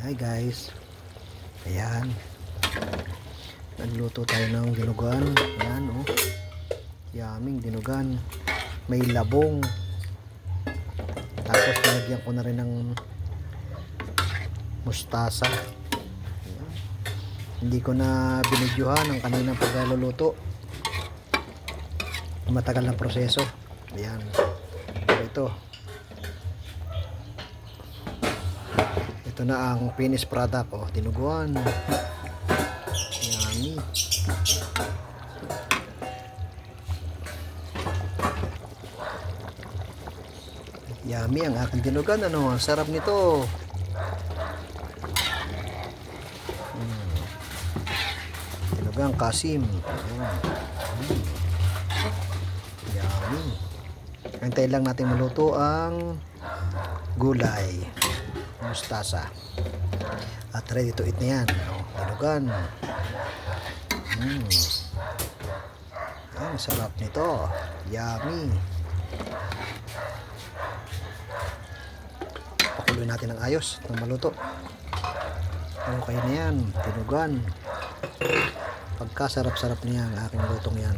Hi guys. Ayan. Nagluto tayo ng dinugan. Ayan oh. Yaming dinugan. May labong. Tapos nilagyan ko na rin ng mustasa. Ayan. Hindi ko na binidyohan ang kaninang pagluluto. Matagal na proseso. Ayan. Ito. Ito na ang finished product oh, dinuguan. Yummy. Yummy ang aking dinugan, ano, ang sarap nito. Dinugang kasim. Yummy. Antayin lang natin maluto ang gulay. Mustasa. At ready to eat na yan. Dinugan. Ang sarap nito. Yummy. Pakuloy natin ng ayos ng maluto. Okay na yan. Dinugan. Pagkasarap-sarap na yan. Aking lutong yan.